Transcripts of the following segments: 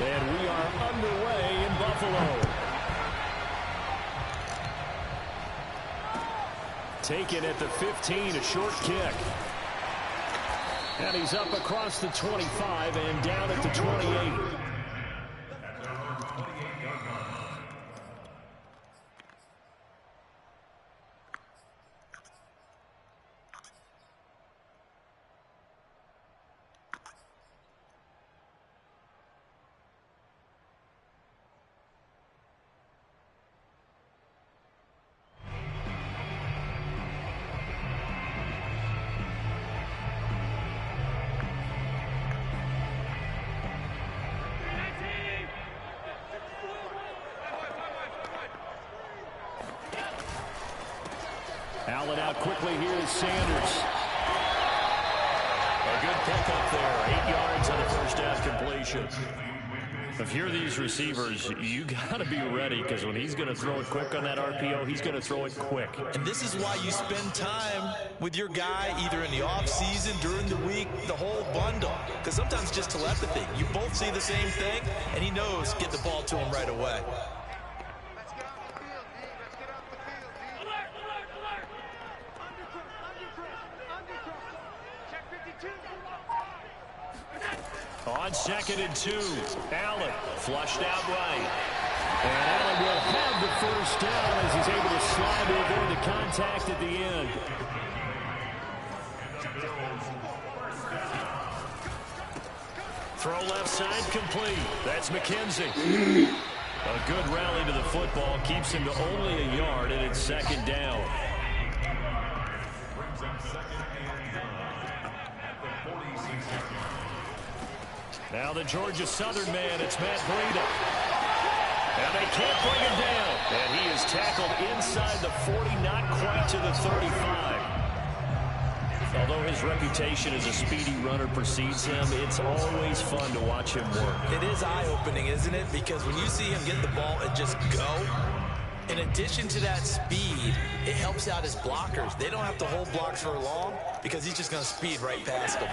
And we are underway in Buffalo. Taken at the 15, a short kick. And he's up across the 25 and down at the 28. Allen out quickly here is Sanders. A good pickup there. 8 yards on the first down completion. If you're these receivers, you got to be ready, because when he's going to throw it quick on that RPO, he's going to throw it quick. And this is why you spend time with your guy either in the offseason, during the week, the whole bundle. Because sometimes it's just telepathy. You both see the same thing, and he knows get the ball to him right away. On 2nd and 2, Allen flushed out right. And Allen will have the first down as he's able to slide to avoid the contact at the end. Throw left side complete. That's McKenzie. A good rally to the football keeps him to only a yard, and it's 2nd down. Now the Georgia Southern man, it's Matt Breida. And they can't bring him down. And he is tackled inside the 40, not quite to the 35. Although his reputation as a speedy runner precedes him, it's always fun to watch him work. It is eye-opening, isn't it? Because when you see him get the ball and just go, in addition to that speed, it helps out his blockers. They don't have to hold blocks for long because he's just going to speed right past them.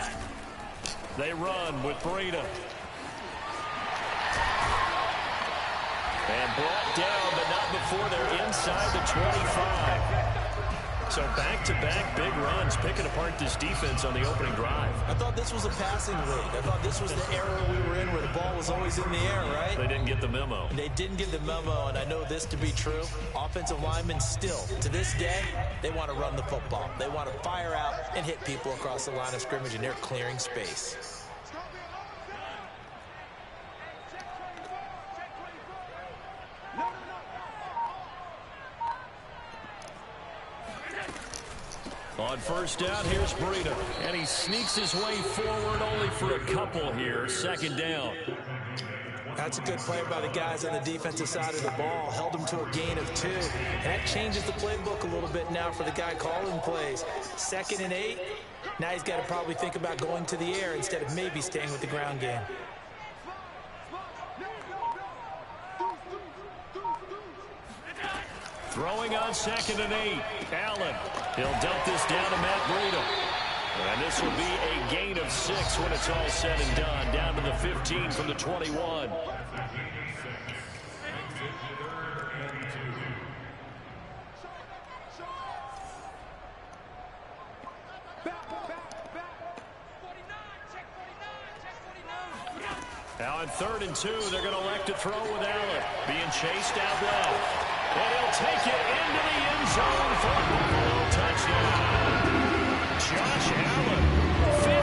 They run with Breida. And brought down, but not before they're inside the 25. So back-to-back big runs, picking apart this defense on the opening drive. I thought this was a passing league. I thought this was the era we were in where the ball was always in the air, right? They didn't get the memo. They didn't get the memo, and I know this to be true. Offensive linemen still, to this day, they want to run the football. They want to fire out and hit people across the line of scrimmage, and they're clearing space. On first down, here's Breida. And he sneaks his way forward only for a couple here. 2nd down. That's a good play by the guys on the defensive side of the ball. Held them to a gain of 2. And that changes the playbook a little bit now for the guy calling plays. 2nd and 8. Now he's got to probably think about going to the air instead of maybe staying with the ground game. Throwing on 2nd and 8. Allen. He'll dump this down to Matt Breida. And this will be a gain of 6 when it's all said and done. Down to the 15 from the 21. Now on 3rd and 2, they're going to elect to throw with Allen. Being chased out left. And he'll take it into the end zone for a Buffalo touchdown. Josh Allen,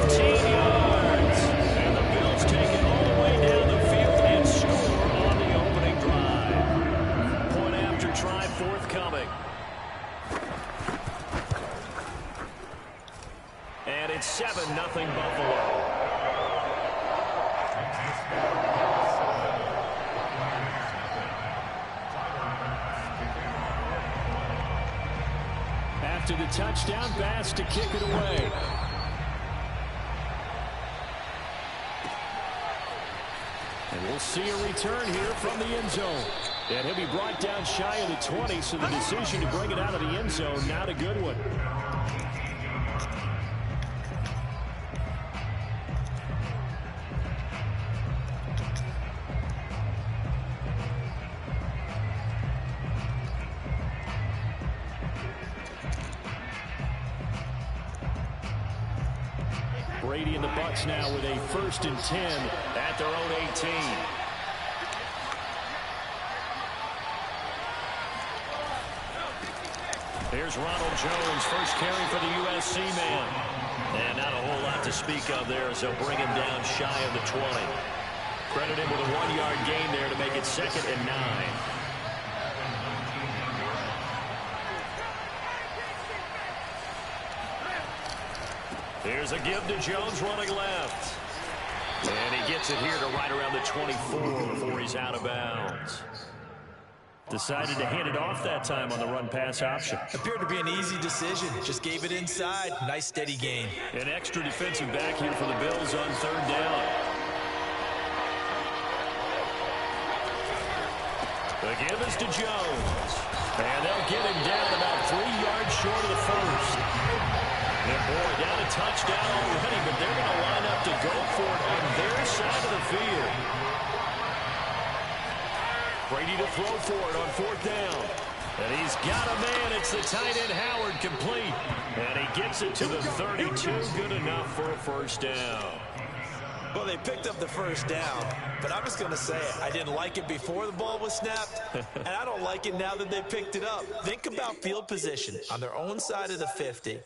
15 yards. And the Bills take it all the way down the field and score on the opening drive. Point after try forthcoming. And it's 7-0 Buffalo. After the touchdown, Bass to kick it away. And we'll see a return here from the end zone. And he'll be brought down shy of the 20, so the decision to bring it out of the end zone, not a good one. Brady and the Bucs now with a 1st and 10 at their own 18. Here's Ronald Jones, first carry for the USC man. And not a whole lot to speak of there as they'll bring him down shy of the 20. Credit him with a 1-yard gain there to make it 2nd and 9. Here's a give to Jones running left. And he gets it here to right around the 24 before he's out of bounds. Decided to hand it off that time on the run-pass option. Appeared to be an easy decision. Just gave it inside. Nice steady gain. An extra defensive back here for the Bills on 3rd down. The give is to Jones. And they'll get him down about 3 yards short of the 1st. And boy, down a touchdown already, but they're going to line up to go for it on their side of the field. Brady to throw for it on 4th down. And he's got a man. It's the tight end Howard, complete. And he gets it to the 32. Good enough for a 1st down. Well, they picked up the 1st down, but I'm just going to say it. I didn't like it before the ball was snapped, and I don't like it now that they picked it up. Think about field position on their own side of the 50.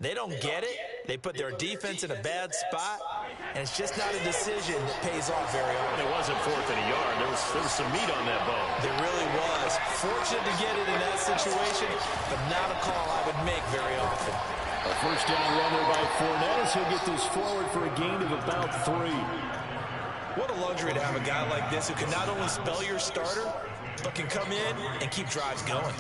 They don't get it. They put their defense in a bad spot, and it's just not a decision that pays off very often. It wasn't 4th and a yard. There was some meat on that bone. There really was. Fortunate to get it in that situation, but not a call I would make very often. A 1st down run there by Fournette as he'll get this forward for a gain of about 3. What a luxury to have a guy like this who can not only spell your starter, but can come in and keep drives going.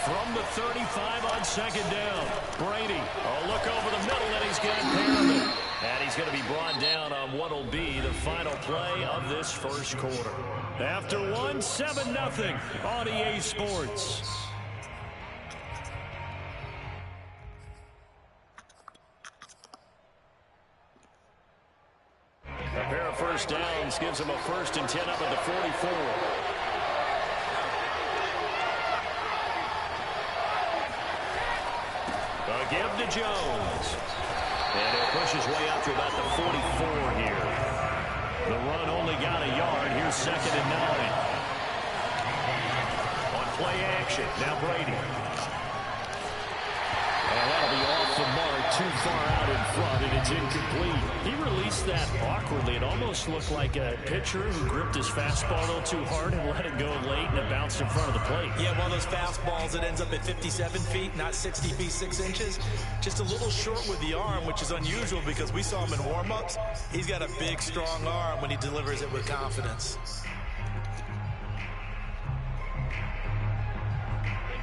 From the 35 on 2nd down. Brady, a look over the middle, and he's got Perriman. And he's going to be brought down on what will be the final play of this 1st quarter. After 7-0 on EA Sports. A pair of 1st downs gives him a 1st and 10 up at the 44. A give to Jones. And he'll push his way up to about the 44 here. The run only got a yard. Here's 2nd and 9. On play action. Now Brady. And that'll be off the mark, too far out in front, and it's incomplete. He released that awkwardly. It almost looked like a pitcher who gripped his fastball a little too hard and let it go late, and it bounced in front of the plate. Yeah, one of those fastballs that ends up at 57 feet, not 60 feet, 6 inches. Just a little short with the arm, which is unusual because we saw him in warm-ups. He's got a big, strong arm when he delivers it with confidence.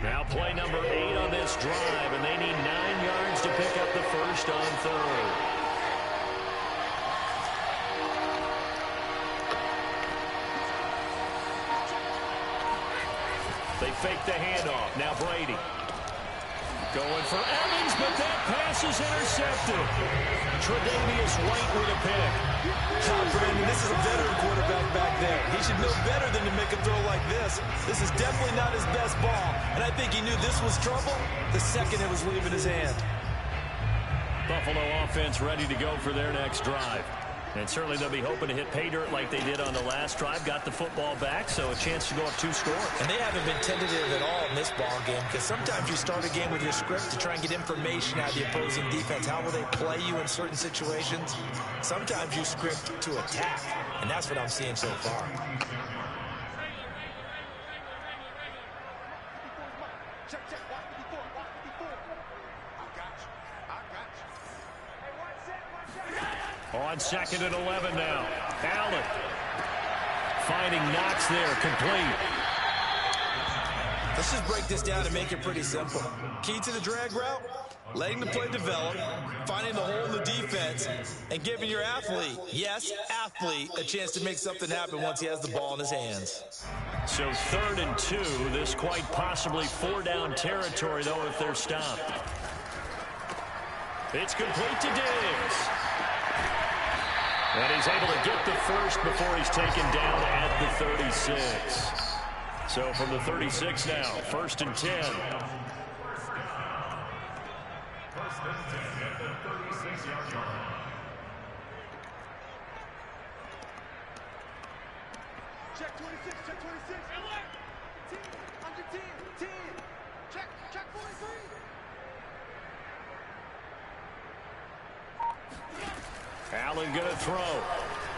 Now play number 8 on this drive, and they need 9 yards to pick up the 1st on 3rd. They fake the handoff. Now Brady. Going for Evans, but that pass is intercepted. Tre'Davious White with a pick. Brandon, this is a veteran quarterback back there. He should know better than to make a throw like this. This is definitely not his best ball, and I think he knew this was trouble the second it was leaving his hand. Buffalo offense ready to go for their next drive. And certainly they'll be hoping to hit pay dirt like they did on the last drive. Got the football back, so a chance to go up 2 scores. And they haven't been tentative at all in this ball game, because sometimes you start a game with your script to try and get information out of the opposing defense. How will they play you in certain situations? Sometimes you script to attack, and that's what I'm seeing so far. On 2nd and 11 now. Allen finding Knox there, complete. Let's just break this down and make it pretty simple. Key to the drag route, letting the play develop, finding the hole in the defense, and giving your athlete, yes, athlete, a chance to make something happen once he has the ball in his hands. So 3rd and 2, this quite possibly 4-down territory, though, if they're stopped. It's complete to Diggs. And he's able to get the first before he's taken down at the 36. So from the 36 now, 1st and 10. Check 26, check 26. Under 10, 10. Check 43. Allen going to throw.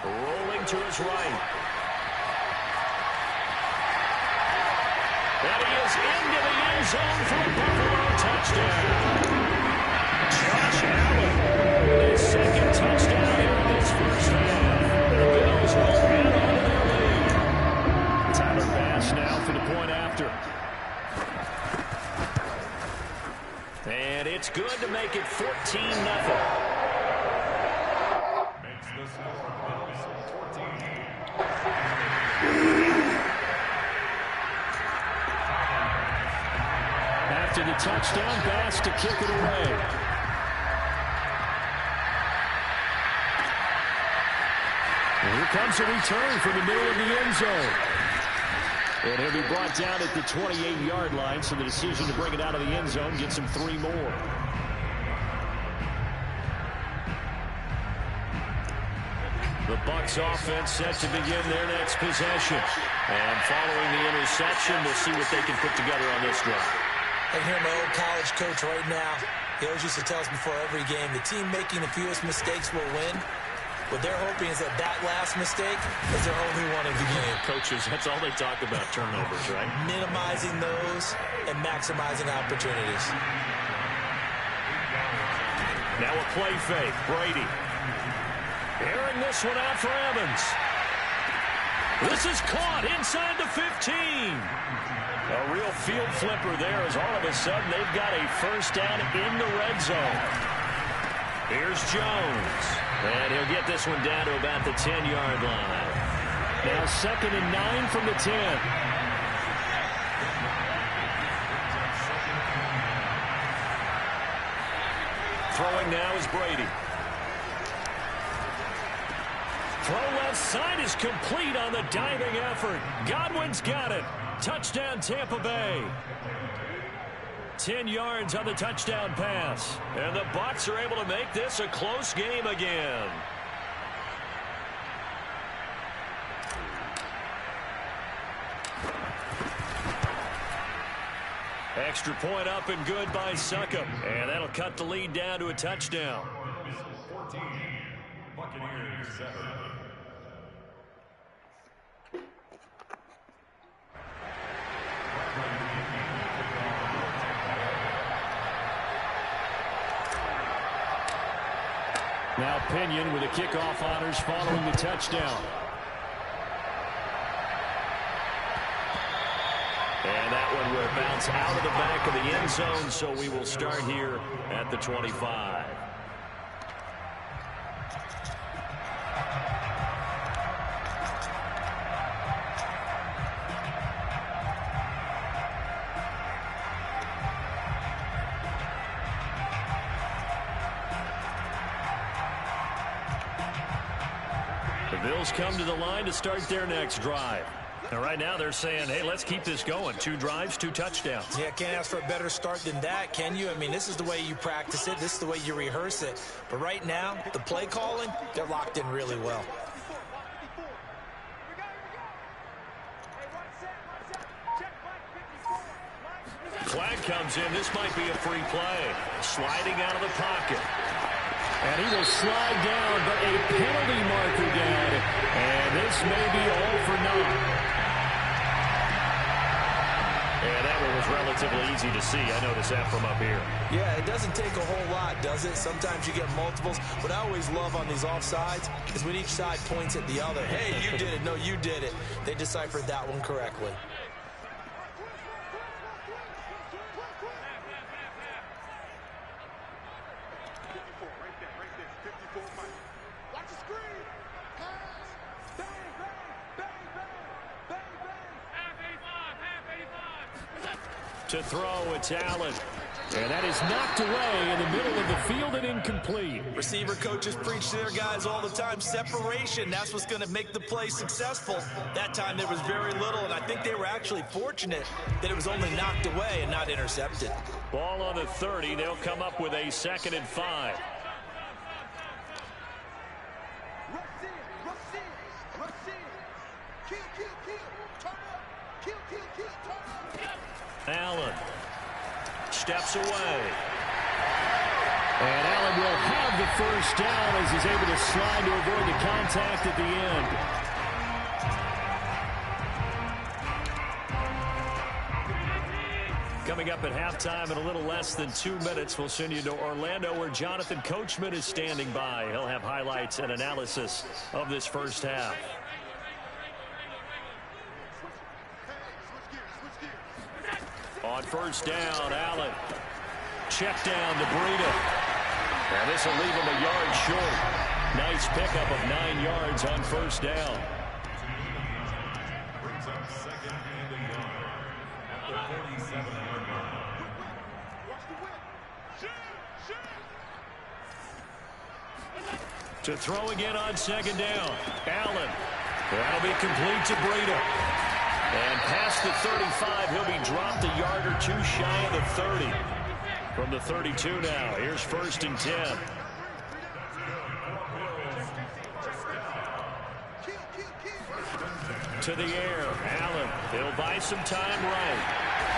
Rolling to his right. And he is into the end zone for a Buffalo touchdown. Josh Allen, his second touchdown here in this first half. The Bills will add on to their lead. Tyler Bass now for the point after. And it's good to make it 14-0. After the touchdown, Bass to kick it away. And here comes a return from the middle of the end zone. And he'll be brought down at the 28-yard line, so the decision to bring it out of the end zone gets him 3 more. The Bucs offense set to begin their next possession. And following the interception, we'll see what they can put together on this drive. I can hear my old college coach right now. He always used to tell us before every game, the team making the fewest mistakes will win. What they're hoping is that last mistake is their only one of the game. Coaches, that's all they talk about, turnovers, right? Minimizing those and maximizing opportunities. Now a play fake. Brady. Airing this one out for Evans. This is caught inside the 15. A real field flipper there as all of a sudden they've got a first down in the red zone. Here's Jones. And he'll get this one down to about the 10-yard line. Now 2nd and 9 from the 10. Throwing now is Brady. Throw left side is complete on the diving effort. Godwin's got it. Touchdown, Tampa Bay. 10 yards on the touchdown pass. And the Bucs are able to make this a close game again. Extra point up and good by Succop. And that'll cut the lead down to a touchdown. 14, Buccaneers 7. Now Pinion with the kickoff honors following the touchdown. And that one will bounce out of the back of the end zone, so we will start here at the 25. The Bills come to the line to start their next drive. And right now they're saying, hey, let's keep this going. 2 drives, 2 touchdowns. Yeah, can't ask for a better start than that, can you? I mean, this is the way you practice it. This is the way you rehearse it. But right now, the play calling, they're locked in really well. Flag comes in. This might be a free play. Sliding out of the pocket. And he will slide down, but a penalty marker down. And this may be all for naught. And that one was relatively easy to see. I noticed that from up here. Yeah, it doesn't take a whole lot, does it? Sometimes you get multiples. What I always love on these offsides is when each side points at the other. Hey, you did it. No, you did it. They deciphered that one correctly. To throw, it's Allen. And that is knocked away in the middle of the field and incomplete. Receiver coaches preach to their guys all the time. Separation, that's what's going to make the play successful. That time there was very little, and I think they were actually fortunate that it was only knocked away and not intercepted. Ball on the 30. They'll come up with a 2nd and 5. Allen steps away. And Allen will have the first down as he's able to slide to avoid the contact at the end. Coming up at halftime in a little less than 2 minutes, we'll send you to Orlando where Jonathan Coachman is standing by. He'll have highlights and analysis of this first half. On first down, Allen. Check down to Breida. And this will leave him a yard short. Nice pickup of 9 yards on first down. Brings up 2nd and a yard at the 47-yard line. To throw again on 2nd down. Allen. That'll be complete to Breida. And past the 35, he'll be dropped a yard or two shy of the 30. From the 32 now, here's 1st and 10. To the air, Allen. He'll buy some time right.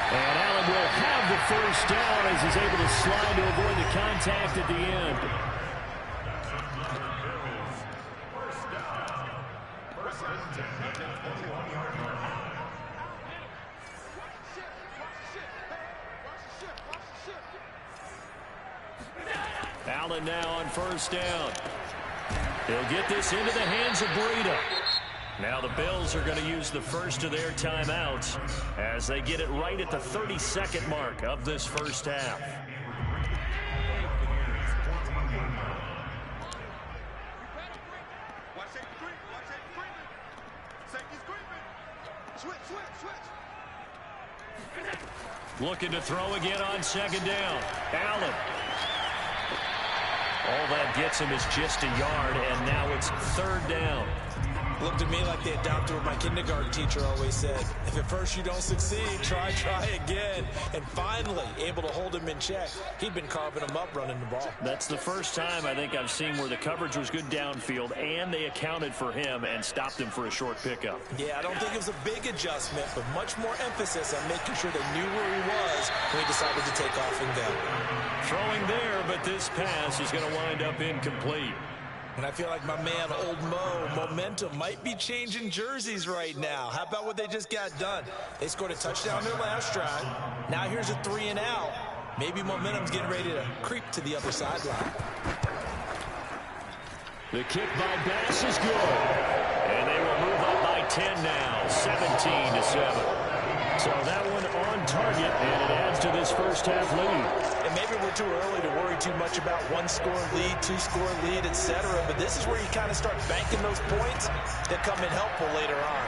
And Allen will have the first down as he's able to slide to avoid the contact at the end. Allen now on first down. He'll get this into the hands of Breida. Now the Bills are going to use the first of their timeouts as they get it right at the 32nd mark of this first half. Looking to throw again on 2nd down. Allen. All that gets him is just a yard, and now it's 3rd down. Looked to me like they adopted what my kindergarten teacher always said. If at first you don't succeed, try again. And finally, able to hold him in check. He'd been carving him up running the ball. That's the first time I think I've seen where the coverage was good downfield, and they accounted for him and stopped him for a short pickup. Yeah, I don't think it was a big adjustment, but much more emphasis on making sure they knew where he was when he decided to take off and go. Throwing there, but this pass is going to wind up incomplete. And I feel like my man, Old Mo, momentum might be changing jerseys right now. How about what they just got done? They scored a touchdown their last drive. Now here's a 3 and out. Maybe momentum's getting ready to creep to the other sideline. The kick by Bass is good. And they will move up by 10 now, 17-7. So that one on target, and it adds to this first half lead. And maybe we're too early to worry too much about 1-score lead, 2-score lead, etc. But this is where you kind of start banking those points that come in helpful later on.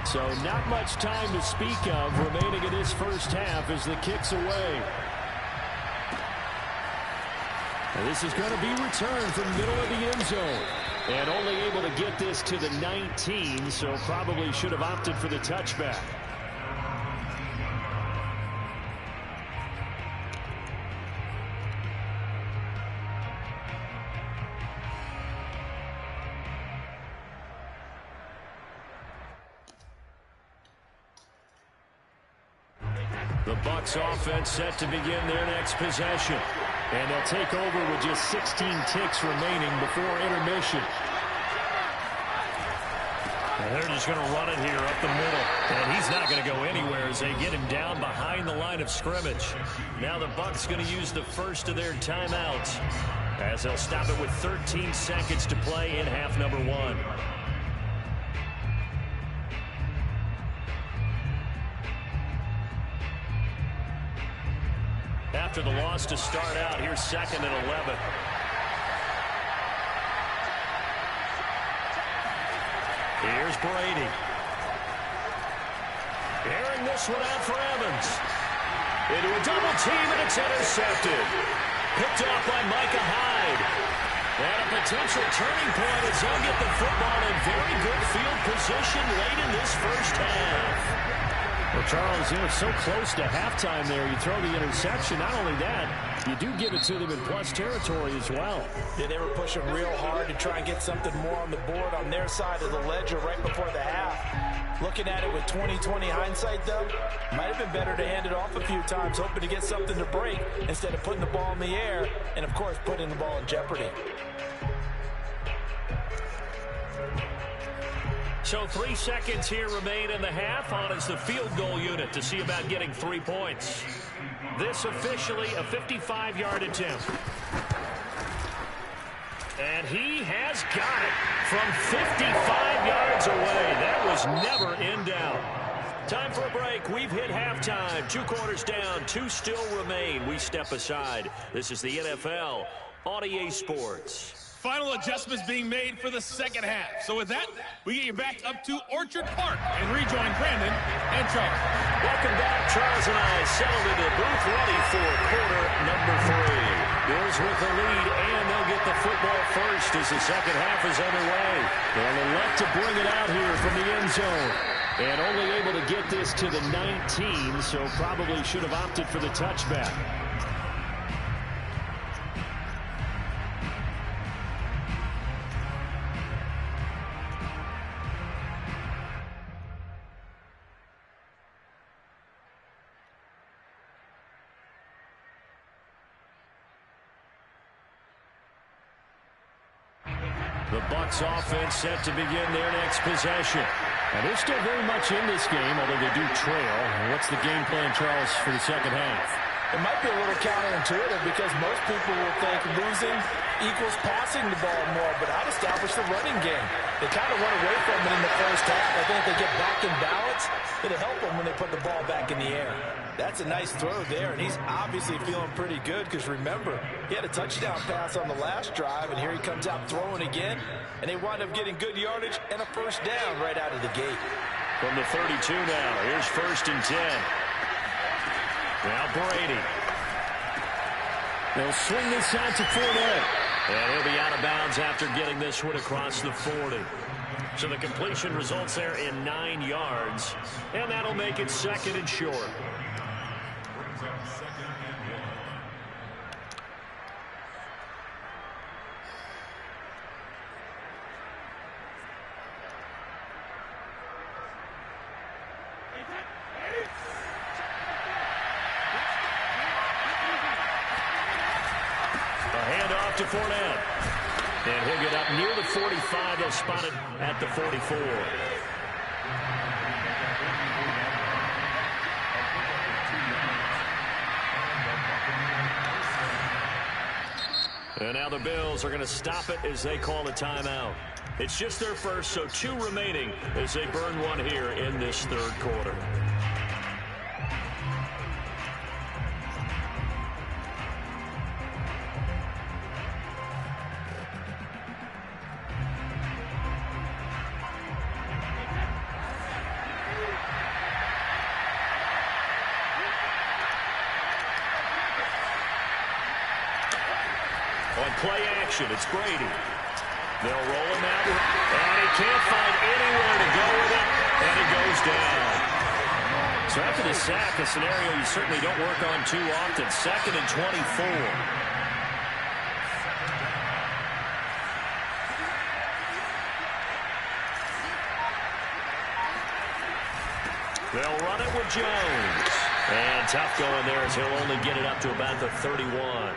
So not much time to speak of remaining in this first half as the kick's away. And this is going to be returned from the middle of the end zone. And only able to get this to the 19, so probably should have opted for the touchback. The Bucs offense set to begin their next possession. And they'll take over with just 16 ticks remaining before intermission. And they're just going to run it here up the middle. And he's not going to go anywhere as they get him down behind the line of scrimmage. Now the Bucs going to use the first of their timeouts as they'll stop it with 13 seconds to play in half number 1. After the loss to start out, here's 2nd and 11. Here's Brady. Airing this one out for Evans. Into a double team, and it's intercepted. Picked off by Micah Hyde. And a potential turning point as they'll get the football in very good field position late in this first half. Well, Charles, so close to halftime there. You throw the interception. Not only that, you do give it to them in plus territory as well. Yeah, they were pushing real hard to try and get something more on the board on their side of the ledger right before the half. Looking at it with 20/20 hindsight, though, might have been better to hand it off a few times, hoping to get something to break instead of putting the ball in the air and, of course, putting the ball in jeopardy. So 3 seconds here remain in the half. On is the field goal unit to see about getting 3 points. This officially a 55-yard attempt. And he has got it from 55 yards away. That was never in doubt. Time for a break. We've hit halftime. 2 quarters down. 2 still remain. We step aside. This is the NFL on EA Sports. Final adjustments being made for the second half. So with that, we get you back up to Orchard Park and rejoin Brandon and Charles. Welcome back. Charles and I settled into the booth ready for quarter number 3. Bills with the lead, and they'll get the football first as the second half is underway. They'll elect to bring it out here from the end zone. And only able to get this to the 19, so probably should have opted for the touchback. The Bucs offense set to begin their next possession. And they're still very much in this game, although they do trail. What's the game plan, Charles, for the second half? It might be a little counterintuitive because most people will think losing equals passing the ball more, but I'd establish the running game. They kind of went away from it in the first half. I think they get back in balance. It'll help them when they put the ball back in the air. That's a nice throw there, and he's obviously feeling pretty good because, remember, he had a touchdown pass on the last drive, and here he comes out throwing again, and they wind up getting good yardage and a first down right out of the gate. From the 32 now, here's 1st and 10. Now Brady. They'll swing this out to Fournette. And he'll be out of bounds after getting this one across the 40. So the completion results there in 9 yards. And that'll make it 2nd and short. Brings up 2nd and 1. To Fournette. And he'll get up near the 45. They'll spot it at the 44. And now the Bills are going to stop it as they call a timeout. It's just their first, so 2 remaining as they burn one here in this 3rd quarter. On play action, it's Brady. They'll roll him out, and he can't find anywhere to go with it, and he goes down. So after the sack, a scenario you certainly don't work on too often. 2nd and 24. They'll run it with Jones. And tough going there as he'll only get it up to about the 31.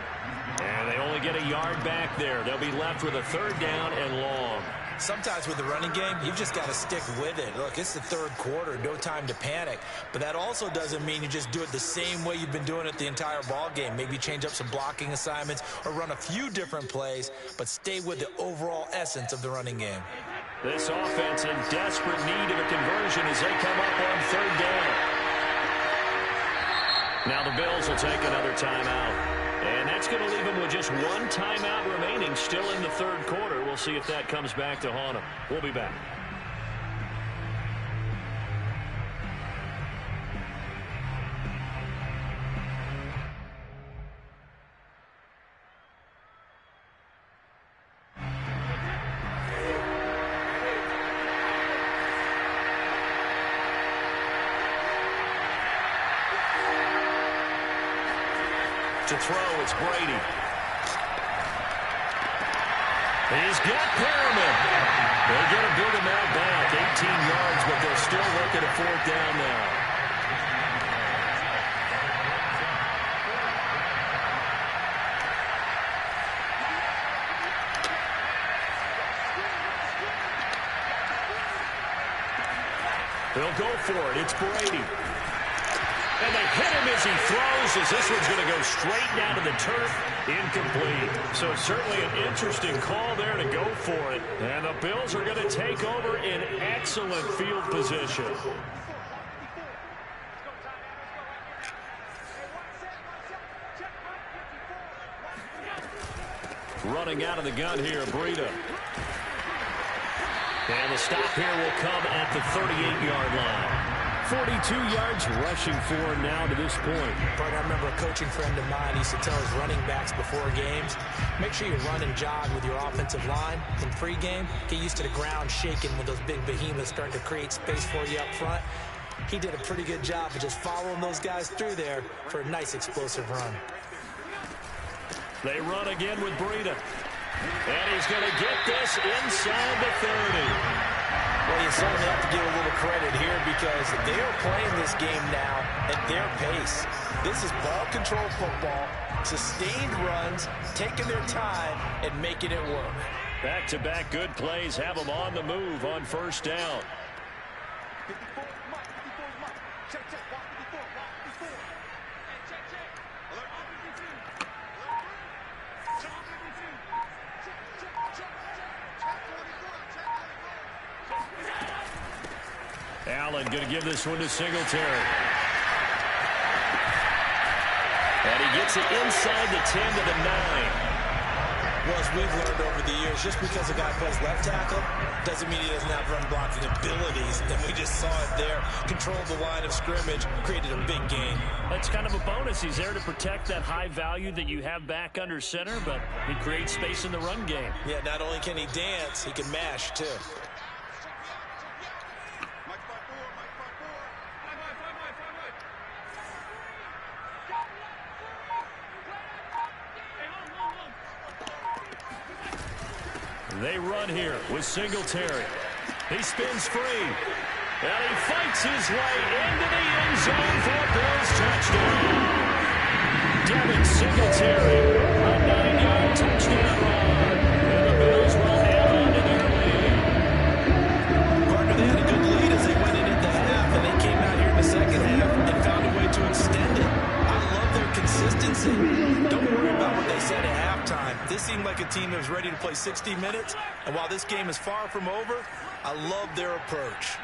And they only get a yard back there. They'll be left with a 3rd down and long. Sometimes with the running game, you've just got to stick with it. Look, it's the 3rd quarter, no time to panic. But that also doesn't mean you just do it the same way you've been doing it the entire ball game. Maybe change up some blocking assignments or run a few different plays, but stay with the overall essence of the running game. This offense in desperate need of a conversion as they come up on 3rd down. Now the Bills will take another timeout. And that's going to leave them with just 1 timeout remaining still in the 3rd quarter. We'll see if that comes back to haunt them. We'll be back. to throw. It's Brady. He's got Perriman. They get a good amount back, 18 yards, but they're still looking at 4th down now. They'll go for it. It's Brady. And they hit him as he throws, as this one's going to go straight down to the turf. Incomplete. So certainly an interesting call there to go for it. And the Bills are going to take over in excellent field position. Running out of the gun here, Breida. And the stop here will come at the 38-yard line. 42 yards rushing for now to this point. But I remember a coaching friend of mine used to tell his running backs before games, make sure you run and jog with your offensive line in pregame. Get used to the ground shaking when those big behemoths starting to create space for you up front. He did a pretty good job of just following those guys through there for a nice explosive run. They run again with Breida. And he's going to get this inside the 30. Well, you certainly have to give a little credit here because they are playing this game now at their pace. This is ball control football, sustained runs, taking their time and making it work. Back-to-back good plays have them on the move on 1st down. Allen going to give this one to Singletary. And he gets it inside the 10 to the 9. Well, as we've learned over the years, just because a guy plays left tackle doesn't mean he doesn't have run blocking abilities. And we just saw it there. Controlled the line of scrimmage, created a big gain. That's kind of a bonus. He's there to protect that high value that you have back under center, but he creates space in the run game. Yeah, not only can he dance, he can mash, too. They run here with Singletary. He spins free. And he fights his way into the end zone for a Bills touchdown. Devin Singletary, a 9-yard touchdown run. And the Bills will add on to their lead. Partner, they had a good lead as they went in at the half, and they came out here in the second half and found a way to extend it. I love their consistency. Don't worry about what they said at halftime. This seemed like a team that was ready to play 60 minutes, and while this game is far from over, I love their approach.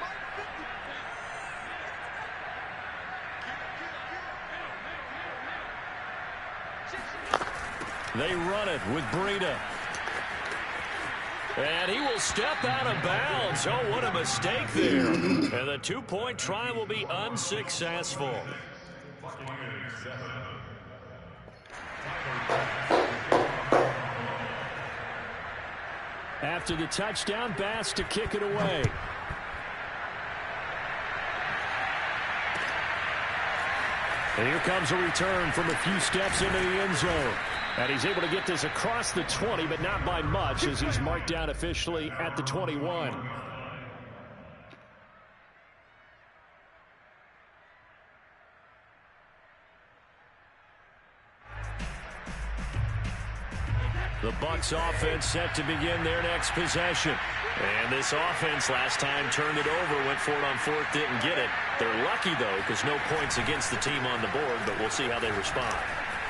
They run it with Breida. And he will step out of bounds. Oh, what a mistake there. And the 2-point try will be unsuccessful. After the touchdown, Bass to kick it away. And here comes a return from a few steps into the end zone. And he's able to get this across the 20, but not by much as he's marked down officially at the 21. The Bucs offense set to begin their next possession. And this offense last time turned it over, went for it on 4th, didn't get it. They're lucky, though, because no points against the team on the board, but we'll see how they respond.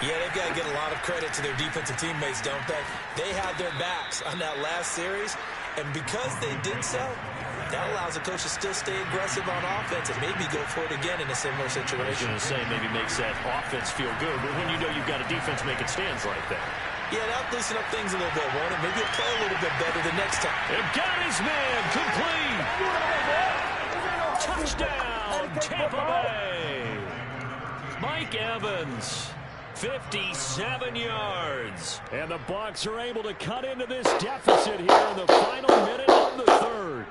Yeah, they've got to get a lot of credit to their defensive teammates, don't they? They had their backs on that last series, and because they did so, that allows the coach to still stay aggressive on offense and maybe go for it again in a similar situation. I was going to say maybe makes that offense feel good, but when you know you've got a defense making stands like that. Yeah, that'll loosen up things a little bit, won't it? Maybe he'll play a little bit better the next time. And got his man complete. Touchdown, Tampa Bay. Mike Evans, 57 yards. And the Bucs are able to cut into this deficit here in the final minute of the third.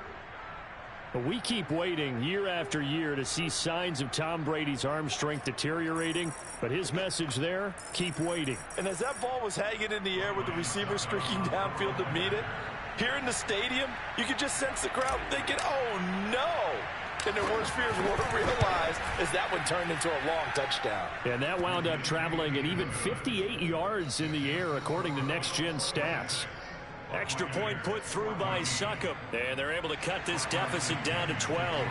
But we keep waiting year after year to see signs of Tom Brady's arm strength deteriorating. But his message there, keep waiting. And as that ball was hanging in the air with the receiver streaking downfield to meet it, here in the stadium, you could just sense the crowd thinking, oh, no. And their worst fears weren't realized as that one turned into a long touchdown. And that wound up traveling an even 58 yards in the air, according to Next Gen Stats. Extra point put through by Succop. And they're able to cut this deficit down to 12.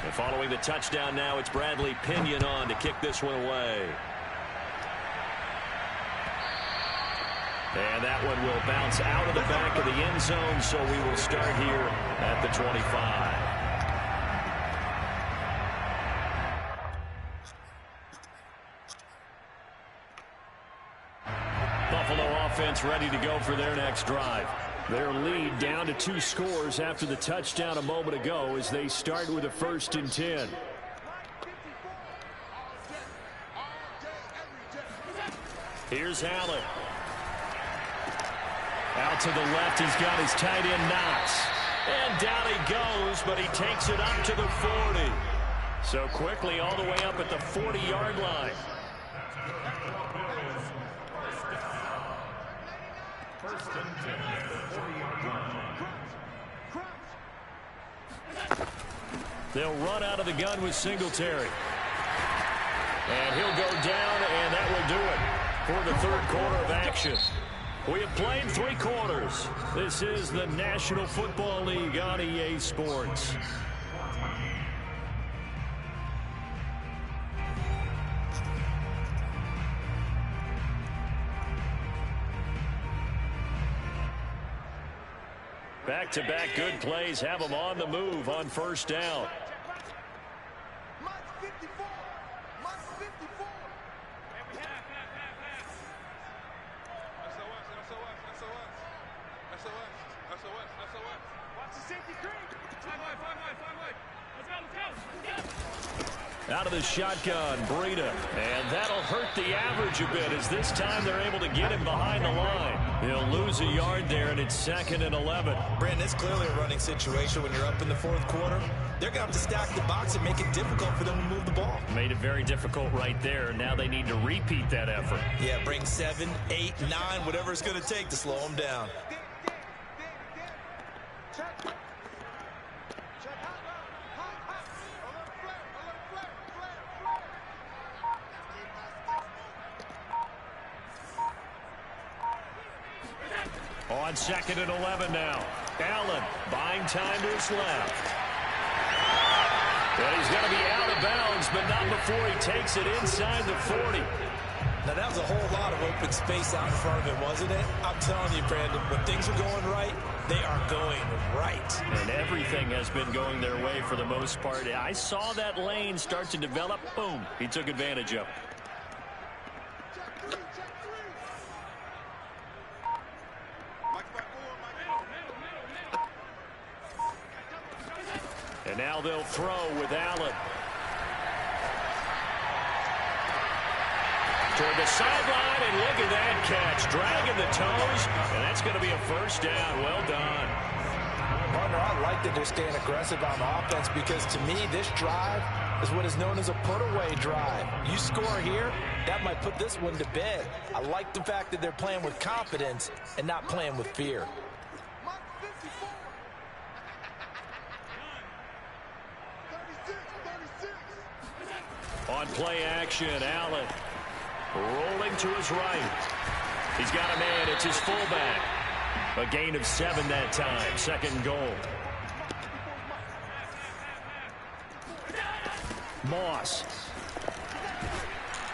And following the touchdown now, it's Bradley Pinion on to kick this one away. And that one will bounce out of the back of the end zone, so we will start here at the 25. Buffalo offense ready to go for their next drive. Their lead down to 2 scores after the touchdown a moment ago as they start with a 1st and 10. Here's Allen. Out to the left, he's got his tight end Knox. And down he goes, but he takes it up to the 40. So quickly all the way up at the 40-yard line. They'll run out of the gun with Singletary. And he'll go down, and that will do it for the 3rd quarter of action. We have played 3 quarters. This is the National Football League on EA Sports. Back-to-back good plays have them on the move on 1st down. Out of the shotgun, Breida. And that'll hurt the average a bit as this time they're able to get him behind the line. He'll lose a yard there, and it's 2nd and 11. Brandon, it's clearly a running situation when you're up in the 4th quarter. They're going to have to stack the box and make it difficult for them to move the ball. Made it very difficult right there. Now they need to repeat that effort. Yeah, bring 7, 8, 9, whatever it's going to take to slow them down. On 2nd and 11 now. Allen buying time to his left. Well, he's going to be out of bounds, but not before he takes it inside the 40. Now, that was a whole lot of open space out in front of him, wasn't it? I'm telling you, Brandon, when things are going right, they are going right. And everything has been going their way for the most part. I saw that lane start to develop. Boom. He took advantage of it. And now they'll throw with Allen. Toward the sideline, and look at that catch. Dragging the toes, and that's going to be a 1st down. Well done. Partner, I like that they're staying aggressive on offense because, to me, this drive is what is known as a put-away drive. You score here, that might put this one to bed. I like the fact that they're playing with confidence and not playing with fear. On play action, Allen rolling to his right. He's got a man. It's his fullback. A gain of 7 that time. 2nd goal. Moss.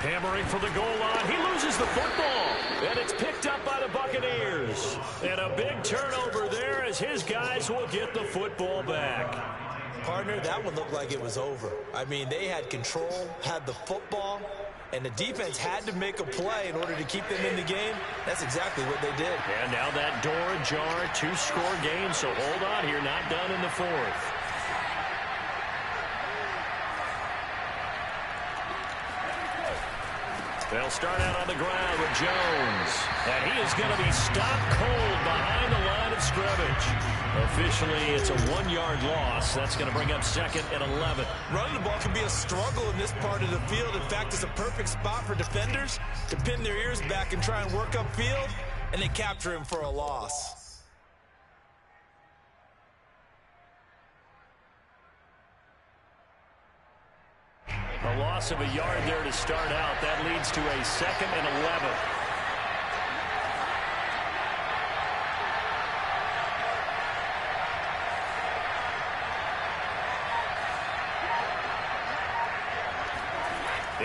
Hammering for the goal line. He loses the football. And it's picked up by the Buccaneers. And a big turnover there as his guys will get the football back. Partner, that one looked like it was over. I mean, they had control, had the football, and the defense had to make a play in order to keep them in the game. That's exactly what they did. And now that door ajar, 2-score game, so hold on here, not done in the 4th. They'll start out on the ground with Jones. And he is going to be stopped cold behind the line of scrimmage. Officially, it's a 1-yard loss. That's going to bring up 2nd and 11. Running the ball can be a struggle in this part of the field. In fact, it's a perfect spot for defenders to pin their ears back and try and work upfield, and they capture him for a loss. A loss of a yard there to start out. That leads to a 2nd and 11.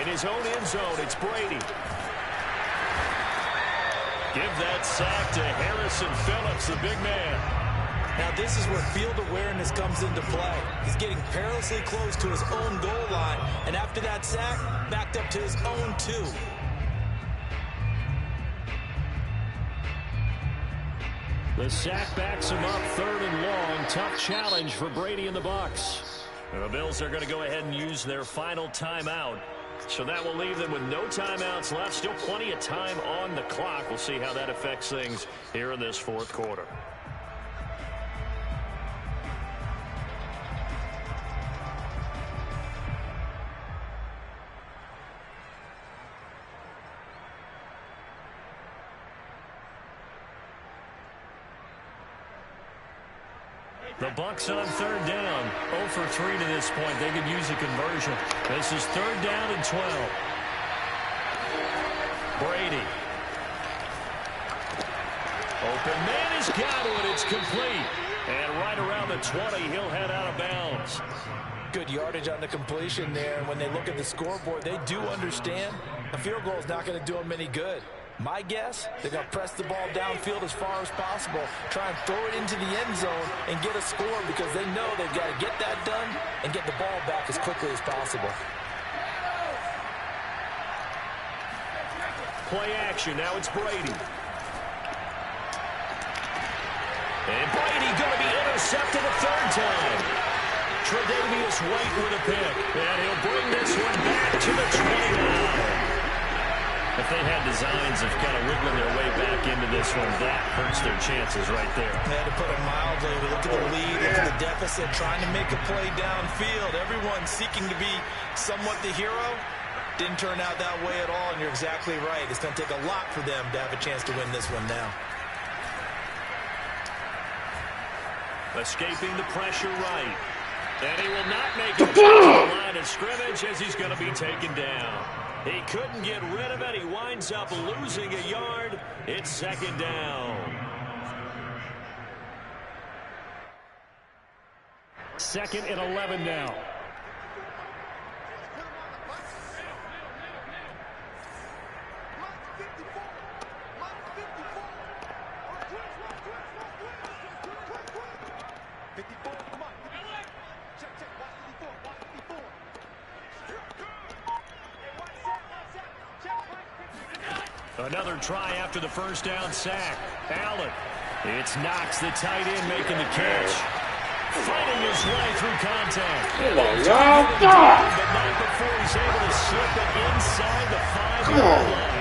In his own end zone, it's Brady. Give that sack to Harrison Phillips, the big man. Now this is where field awareness comes into play. He's getting perilously close to his own goal line, and after that sack, backed up to his own 2. The sack backs him up 3rd and long. Tough challenge for Brady and the Bucs. The Bills are going to go ahead and use their final timeout. So that will leave them with no timeouts left. Still plenty of time on the clock. We'll see how that affects things here in this 4th quarter. The Bucs on 3rd down. 0 for 3 to this point. They could use a conversion. This is 3rd down and 12. Brady. Open man has got it. It's complete. And right around the 20, he'll head out of bounds. Good yardage on the completion there. And when they look at the scoreboard, they do understand a field goal is not going to do them any good. My guess, they're going to press the ball downfield as far as possible, try and throw it into the end zone and get a score because they know they've got to get that done and get the ball back as quickly as possible. Play action. Now it's Brady. And Brady going to be intercepted a 3rd time. Tre'Davious White with a pick. And he'll bring this one back to the 29. If they had designs of kind of wiggling their way back into this one, that hurts their chances right there. They had to put it mildly. Look at the lead, look at the deficit, trying to make a play downfield. Everyone seeking to be somewhat the hero. Didn't turn out that way at all, and you're exactly right. It's going to take a lot for them to have a chance to win this one now. Escaping the pressure right. And he will not make it to the line of scrimmage as he's going to be taken down. He couldn't get rid of it. He winds up losing a yard. It's 2nd down. 2nd and 11 now. Another try after the 1st down sack. Allen. It's Knox, the tight end, making the catch. Fighting his way through contact. Come on, y'all. But not before he's able to slip it inside the 5-yard line.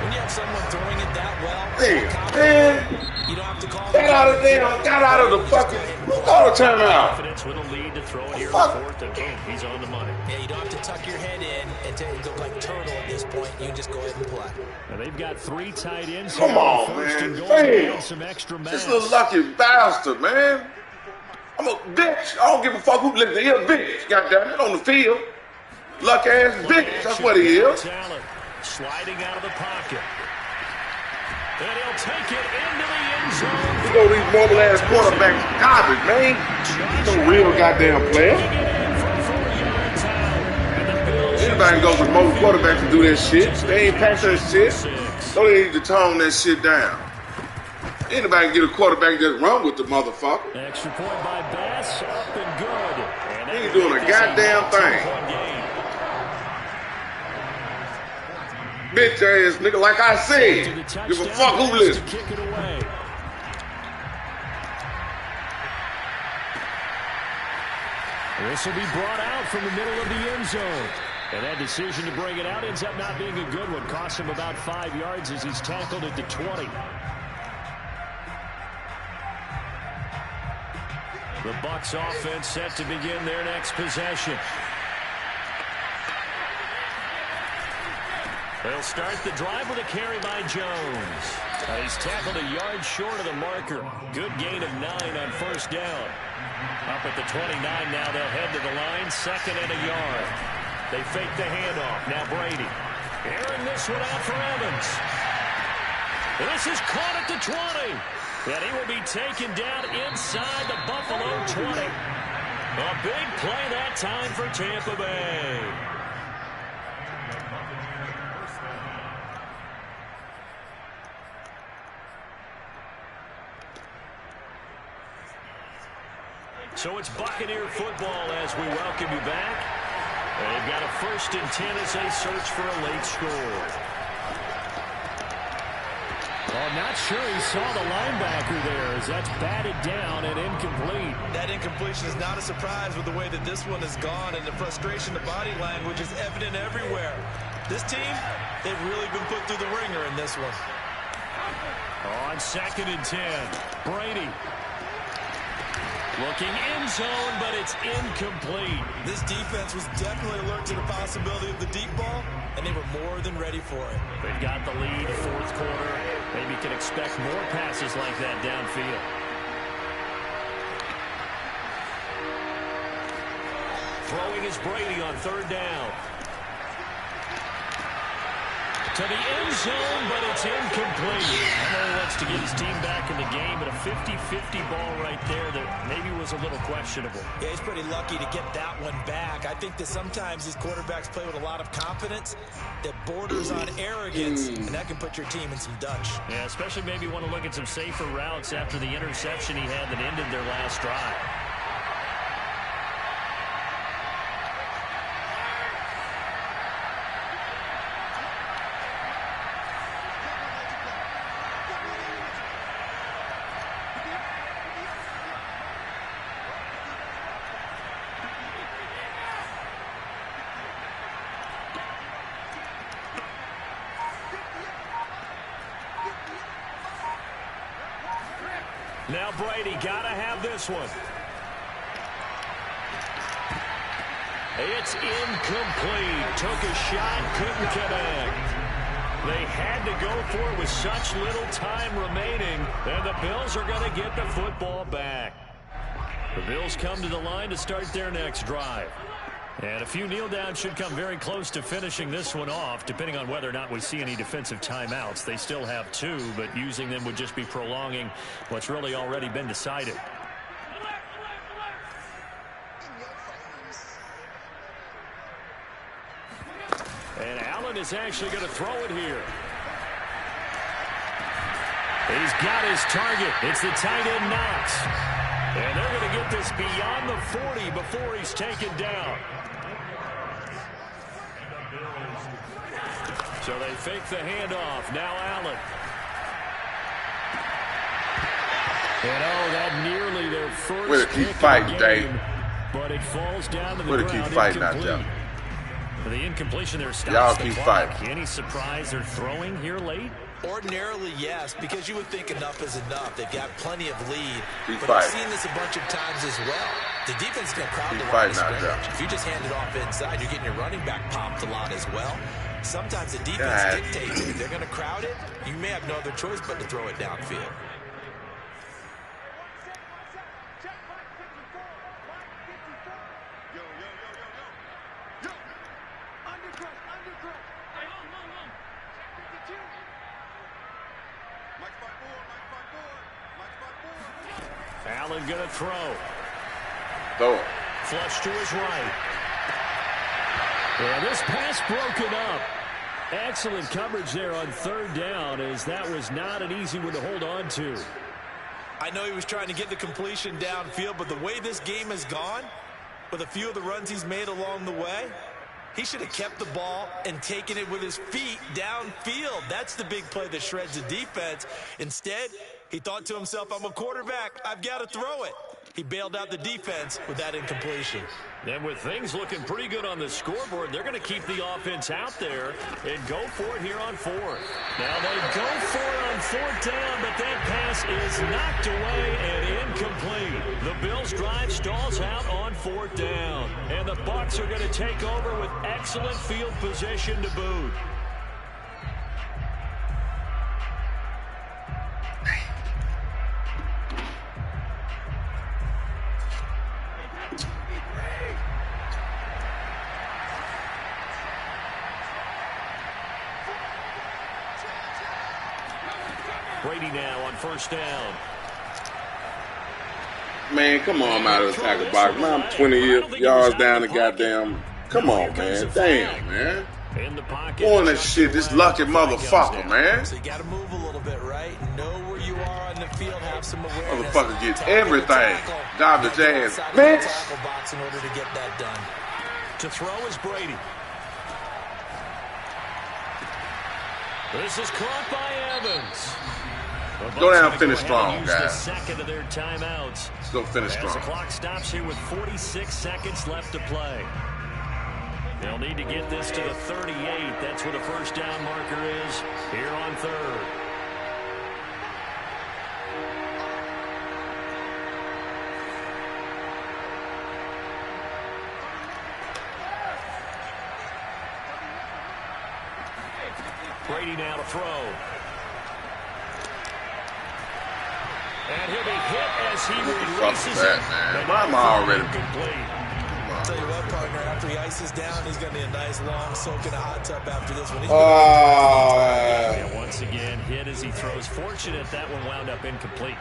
When you have someone throwing it that well, Man, you don't have to call got out of the fucking, who called a timeout? Confidence with a lead to throw it here in the 4th, and boom, he's on the money. Yeah, you don't have to tuck your head in and look like turtle at this point. You can just go ahead and play. Now they've got 3 tight ends. Come on, man. Damn. Some extra This little lucky bastard, man. I'm a bitch. I don't give a fuck who lives here. Bitch, goddamn it, on the field. Lucky ass bitch. That's what he is. Sliding out of the pocket. And he'll take it into the end zone. You know these mobile ass quarterbacks garbage, man. No real goddamn player. Anybody can go with mobile quarterbacks and do that shit. They ain't pass that shit. So they need to tone that shit down. Anybody can get a quarterback just run with the motherfucker. Extra point by Bass, up and good. He ain't doing a goddamn thing. Bitch ass nigga, like I said, give a fuck who listens. This will be brought out from the middle of the end zone. And that decision to bring it out ends up not being a good one. Cost him about 5 yards as he's tackled at the 20. The Bucs offense set to begin their next possession. They'll start the drive with a carry by Jones. He's tackled a yard short of the marker. Good gain of 9 on first down. Up at the 29 now, they'll head to the line, 2nd and a yard. They fake the handoff. Now Brady. Airing this one out for Evans. This is caught at the 20. And he will be taken down inside the Buffalo 20. A big play that time for Tampa Bay. So it's Buccaneer football as we welcome you back. They've got a 1st and 10 as they search for a late score. Well, not sure he saw the linebacker there as that's batted down and incomplete. That incompletion is not a surprise with the way that this one has gone, and the frustration, the body language is evident everywhere. This team, they've really been put through the ringer in this one. On 2nd and 10, Brady. Looking end zone, but it's incomplete. This defense was definitely alert to the possibility of the deep ball, and they were more than ready for it. They've got the lead, 4th quarter. Maybe can expect more passes like that downfield. Throwing is Brady on 3rd down. To the end zone, but it's incomplete. I know he wants to get his team back in the game, but a 50-50 ball right there that maybe was a little questionable. Yeah, he's pretty lucky to get that one back. I think that sometimes these quarterbacks play with a lot of confidence that borders on arrogance, and that can put your team in some Dutch. Yeah, especially maybe want to look at some safer routes after the interception he had that ended their last drive. Now Brady got to have this one. It's incomplete. Took a shot, couldn't connect. They had to go for it with such little time remaining, and the Bills are going to get the football back. The Bills come to the line to start their next drive. And a few kneel downs should come very close to finishing this one off, depending on whether or not we see any defensive timeouts. They still have 2, but using them would just be prolonging what's really already been decided. And Allen is actually going to throw it here. He's got his target. It's the tight end Knox. And they're going to get this beyond the 40 before he's taken down. So they fake the handoff. Now Allen. And that nearly their first Way to keep fighting, Dave. But it falls down to the Way to ground. keep fighting out there. For the incompletion there stops Y'all the keep clock. fighting. Any surprise they're throwing here late? Ordinarily, yes, because you would think enough is enough. They've got plenty of lead. Keep but I've fighting. seen this a bunch of times as well. The defense is going to crowd Keep the line of fighting out scrimmage. there. If you just hand it off inside, you're getting your running back popped a lot as well. Sometimes the defense God. dictates it. If they're going to crowd it, you may have no other choice but to throw it downfield. Allen going to throw. Throw it. Flush to his right. Yeah, this pass broken up. Excellent coverage there on 3rd down, as that was not an easy one to hold on to. I know he was trying to get the completion downfield, but the way this game has gone, with a few of the runs he's made along the way, he should have kept the ball and taken it with his feet downfield. That's the big play that shreds the defense. Instead, he thought to himself, I'm a quarterback. I've got to throw it. He bailed out the defense with that incompletion. And with things looking pretty good on the scoreboard, they're going to keep the offense out there and go for it here on fourth. Now they go for it on fourth down, but that pass is knocked away and incomplete. The Bills' drive stalls out on fourth down. And the Bucs are going to take over with excellent field position to boot. Brady now on first down. Man, come on, I'm out of the tackle box. Man, I'm 20 yards down the goddamn. Come on, man. Damn, man. In the pocket. Doing this shit, this lucky motherfucker, man. So you got to move a little bit, right? Know where you are on the field, have some awareness. Motherfucker gets everything. Garbage ass bitch. Box in order to get that done. To throw is Brady. This is caught by Evans. Go down and finish strong, guys. Second of their timeouts. Let's go finish strong. As the clock stops here with 46 seconds left to play. They'll need to get this to the 38. That's where the first down marker is here on third. Brady now to throw. And he'll be hit as he releases it. Man. Why am I already complete? I'll tell you what, partner, after he ices down, he's going to be a nice long soak in a hot tub after this one. And once again, hit as he throws. Fortunate that one wound up incomplete.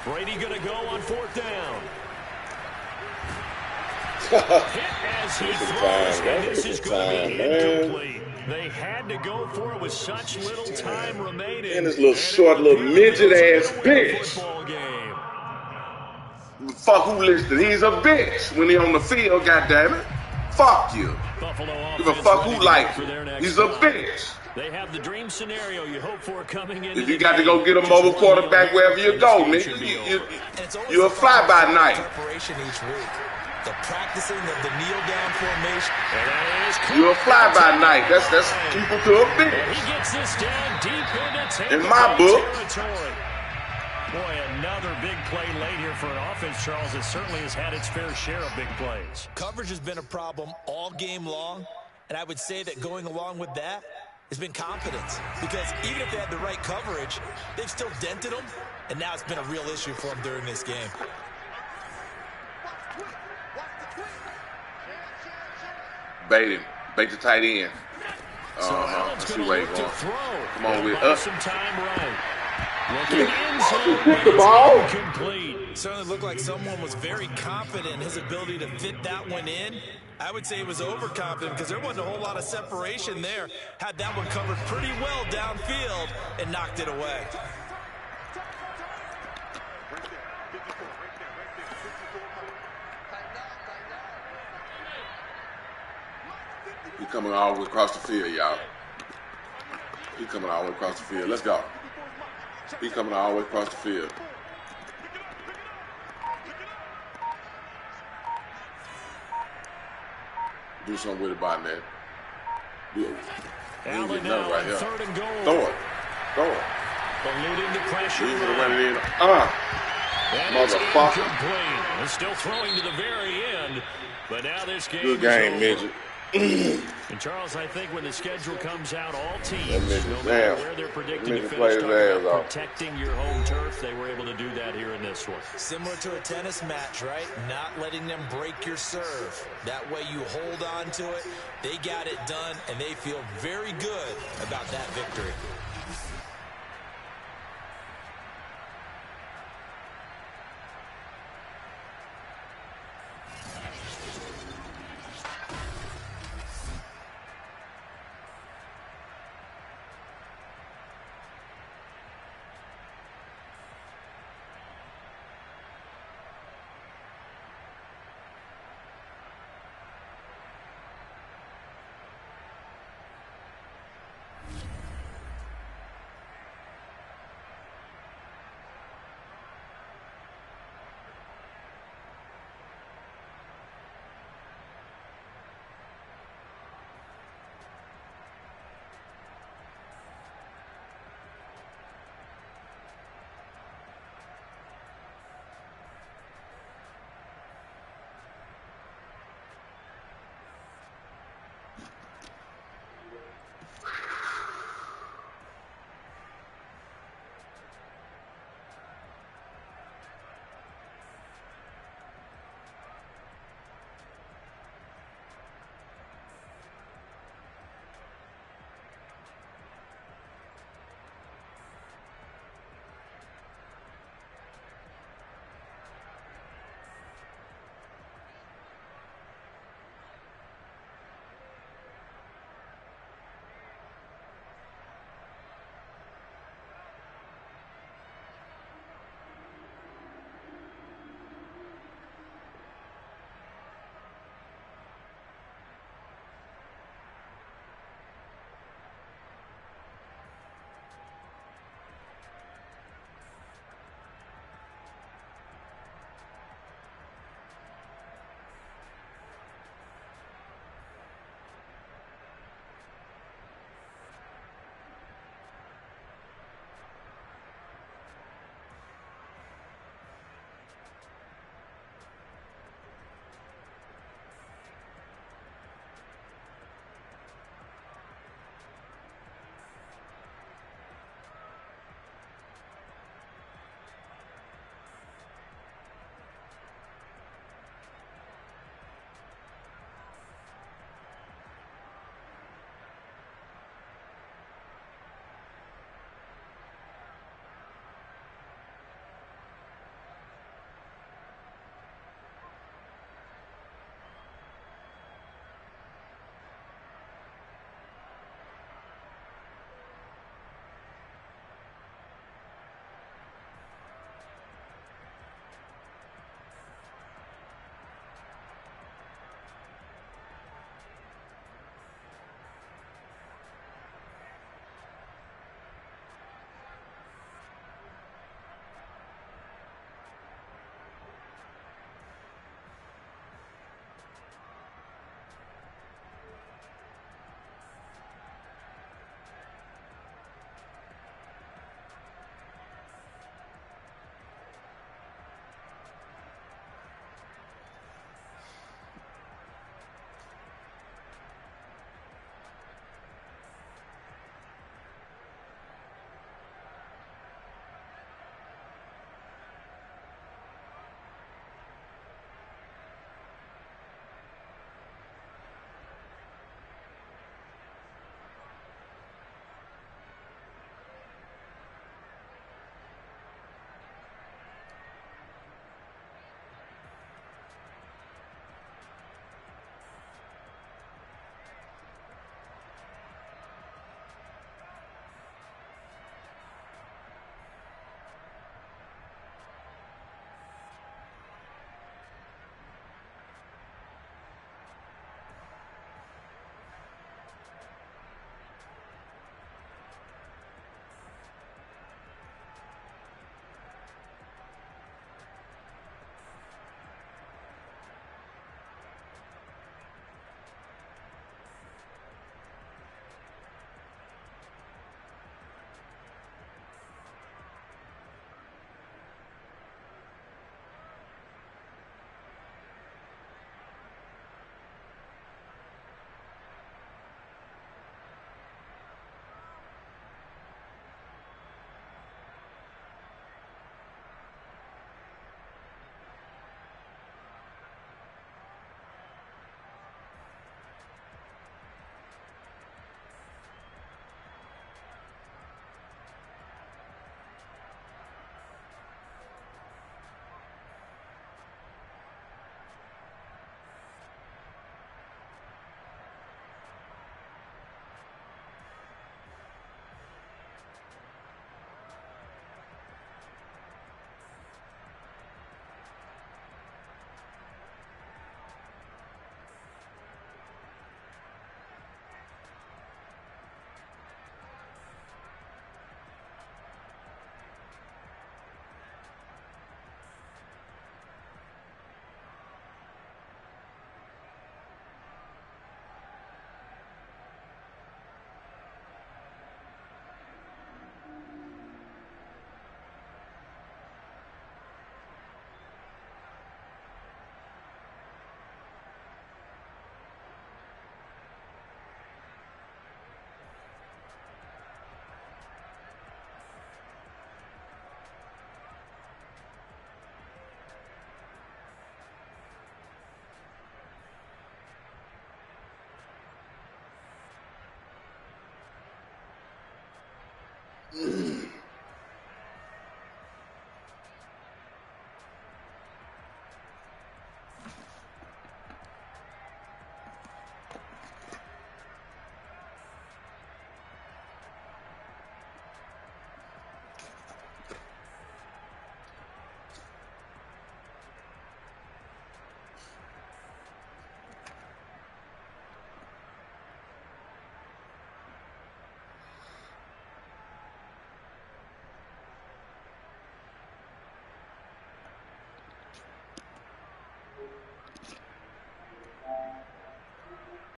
Brady going to go on fourth down. Hit as he throws, and this is going to be incomplete. They had to go for it with such little time remaining. And this little short, little midget-ass bitch. Fuck who listed. He's a bitch when he on the field, goddammit. Fuck you. Give a fuck who like him. He's a bitch. They have the dream scenario you hope for coming in. If you got to go get a mobile quarterback wherever you go, nigga, you're a fly-by-night. The practicing of the kneel-down formation. You're a fly-by-night. That's people to a bitch. He gets this down deep into in my book. Territory. Boy, another big play late here for an offense, Charles, that certainly has had its fair share of big plays. Coverage has been a problem all game long, and I would say that going along with that has been confidence. Because even if they had the right coverage, they've still dented them, and now it's been a real issue for them during this game. Bait him. Bait the tight end. Let's see where he's going. Come on with us. Hit the ball. Complete. Certainly looked like someone was very confident in his ability to fit that one in. I would say he was overconfident because there wasn't a whole lot of separation there. Had that one covered pretty well downfield and knocked it away. He coming all the way across the field, y'all. He coming all the way across the field. Let's go. He coming all the way across the field. Do something with it by that. Do it. Allen now right here. Third and goal. Throw it. Throw it. Eluding the pressure. He's gonna run it in. Motherfucker. He's still throwing to the very end. But now this game Good game, midget. And Charles, I think when the schedule comes out, all teams, no matter where they're predicted to finish, protecting your home turf, they were able to do that here in this one. Similar to a tennis match, right? Not letting them break your serve. That way you hold on to it. They got it done, and they feel very good about that victory.